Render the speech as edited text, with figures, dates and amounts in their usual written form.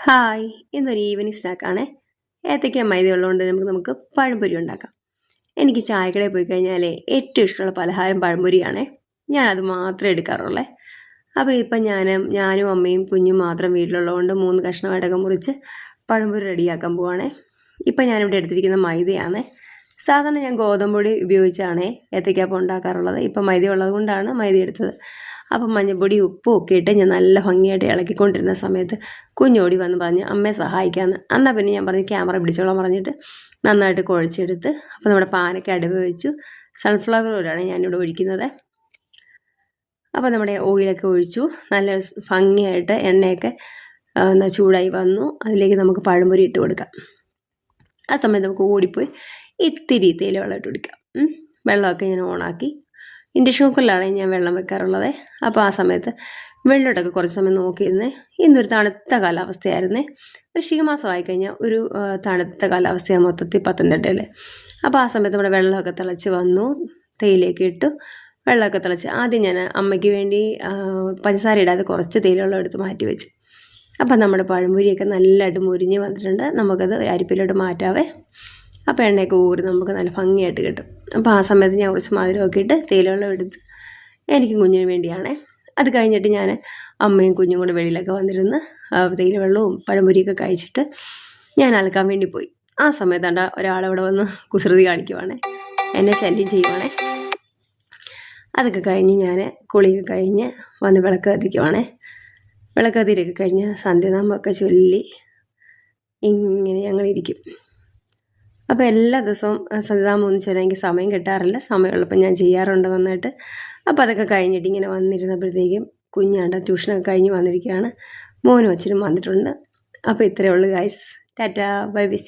Hi, ഇന്നൊരു evening സ്നാക്കാണ്. ഏത്തയ്ക്ക മൈദ ഉള്ളതുകൊണ്ട് നമുക്ക് പഴംപൊരി ഉണ്ടാക്കാം. എനിക്ക് ചായക്കടയിൽ പോയി കഴിഞ്ഞാൽ ഏറ്റവും ഇഷ്ടമുള്ള പലഹാരം പഴംപൊരിയാണ്. ഞാനത് മാത്രമേ എടുക്കാറുള്ളേ. അപ്പോൾ ഇപ്പം ഞാനും അമ്മയും കുഞ്ഞും മാത്രം വീട്ടിലുള്ളതുകൊണ്ട് 3 കഷ്ണമായിട്ടൊക്കെ മുറിച്ച് പഴംപൊരി റെഡിയാക്കാൻ പോവാണേ. ഇപ്പം ഞാനിവിടെ എടുത്തിരിക്കുന്ന മൈദയാണ്. സാധാരണ ഞാൻ ഗോതമ്പൊടി ഉപയോഗിച്ചാണ് ഏത്തയ്ക്കാപ്പം ഉണ്ടാക്കാറുള്ളത്. ഇപ്പം മൈദ ഉള്ളത് കൊണ്ടാണ് മൈദ എടുത്തത്. അപ്പം മഞ്ഞൾപ്പൊടി ഉപ്പും ഒക്കെ ഇട്ട് ഞാൻ നല്ല ഭംഗിയായിട്ട് ഇളക്കിക്കൊണ്ടിരുന്ന സമയത്ത് കുഞ്ഞോടി വന്ന് പറഞ്ഞ് അമ്മയെ സഹായിക്കാമെന്ന്. എന്നാൽ പിന്നെ ഞാൻ പറഞ്ഞ് ക്യാമറ പിടിച്ചോളാൻ പറഞ്ഞിട്ട് നന്നായിട്ട് കുഴച്ചെടുത്ത് അപ്പോൾ നമ്മുടെ പാനൊക്കെ അടുപ്പ് വെച്ചു. സൺഫ്ലവർ ഓയിലാണ് ഞാനിവിടെ ഒഴിക്കുന്നത്. അപ്പോൾ നമ്മുടെ ഓയിലൊക്കെ ഒഴിച്ചു. നല്ല ഭംഗിയായിട്ട് എണ്ണയൊക്കെ ചൂടായി വന്നു. അതിലേക്ക് നമുക്ക് പഴംപൊരി ഇട്ട് കൊടുക്കാം. ആ സമയത്ത് നമുക്ക് ഓടിപ്പോയി ഇത്തിരി തേയില വെള്ളം ഇട്ട് കൊടുക്കാം. വെള്ളമൊക്കെ ഞാൻ ഓണാക്കി. ഇൻഡക്ഷൻ കുക്കറിലാണ് ഞാൻ വെള്ളം വെക്കാറുള്ളത്. അപ്പോൾ ആ സമയത്ത് വെള്ളമൊക്കെ കുറച്ച് സമയം നോക്കിയിരുന്നേ. ഇന്നൊരു തണുത്ത കാലാവസ്ഥയായിരുന്നേ. വൃശ്ചിക മാസമായി കഴിഞ്ഞാൽ ഒരു തണുത്ത കാലാവസ്ഥയാണ് മൊത്തത്തിൽ പത്തനംതിട്ടയിൽ. അപ്പോൾ ആ സമയത്ത് നമ്മുടെ വെള്ളമൊക്കെ തിളച്ച് വന്നു. തേയിലയൊക്കെ ഇട്ടു. വെള്ളമൊക്കെ തിളച്ച് ആദ്യം ഞാൻ അമ്മയ്ക്ക് വേണ്ടി പഞ്ചസാര ഇടാതെ കുറച്ച് തേയില വെള്ളം എടുത്ത് മാറ്റി വെച്ചു. അപ്പം നമ്മുടെ പഴംപൊരിയൊക്കെ നല്ലതായിട്ട് മുരിഞ്ഞ് വന്നിട്ടുണ്ട്. നമുക്കത് അരിപ്പിലോട്ട് മാറ്റാവേ. അപ്പോൾ എണ്ണയൊക്കെ ഊറി നമുക്ക് നല്ല ഭംഗിയായിട്ട് കിട്ടും. അപ്പോൾ ആ സമയത്ത് ഞാൻ കുറച്ച് മധുരമൊക്കെ ഇട്ട് തേയില വെള്ളം എടുത്ത് എനിക്കും കുഞ്ഞിന് വേണ്ടിയാണ്. അത് കഴിഞ്ഞിട്ട് ഞാൻ അമ്മയും കുഞ്ഞും കൂടെ വെളിയിലൊക്കെ വന്നിരുന്ന് തേയില വെള്ളവും പഴംപൊരിയൊക്കെ കഴിച്ചിട്ട് ഞാൻ അലക്കാൻ വേണ്ടി പോയി. ആ സമയത്താണ്ട് ഒരാളവിടെ വന്ന് കുസൃതി കാണിക്കുവാണേ, എന്നെ ശല്യം ചെയ്യുവാണേ. അതൊക്കെ കഴിഞ്ഞ് ഞാൻ കുളിയൊക്കെ കഴിഞ്ഞ് വന്ന് വിളക്ക് കത്തിക്കുവാണേ. വിളക്ക് കത്തിയൊക്കെ കഴിഞ്ഞ് സന്ധ്യാനാമമൊക്കെ ചൊല്ലി ഇങ്ങനെ ഞങ്ങളിരിക്കും. അപ്പോൾ എല്ലാ ദിവസവും സന്ധ്യാനാമം ഒന്നും ചൊല്ലാൻ എനിക്ക് സമയം കിട്ടാറില്ല. സമയമുള്ളപ്പോൾ ഞാൻ ചെയ്യാറുണ്ട് നന്നായിട്ട്. അപ്പോൾ അതൊക്കെ കഴിഞ്ഞിട്ട് ഇങ്ങനെ വന്നിരുന്നപ്പോഴത്തേക്കും കുഞ്ഞാണ്ട ട്യൂഷനൊക്കെ കഴിഞ്ഞ് വന്നിരിക്കുകയാണ്. മോനും അച്ഛനും വന്നിട്ടുണ്ട്. അപ്പോൾ ഇത്രയേ ഉള്ളൂ ഗൈസ്. Tata, bye bye.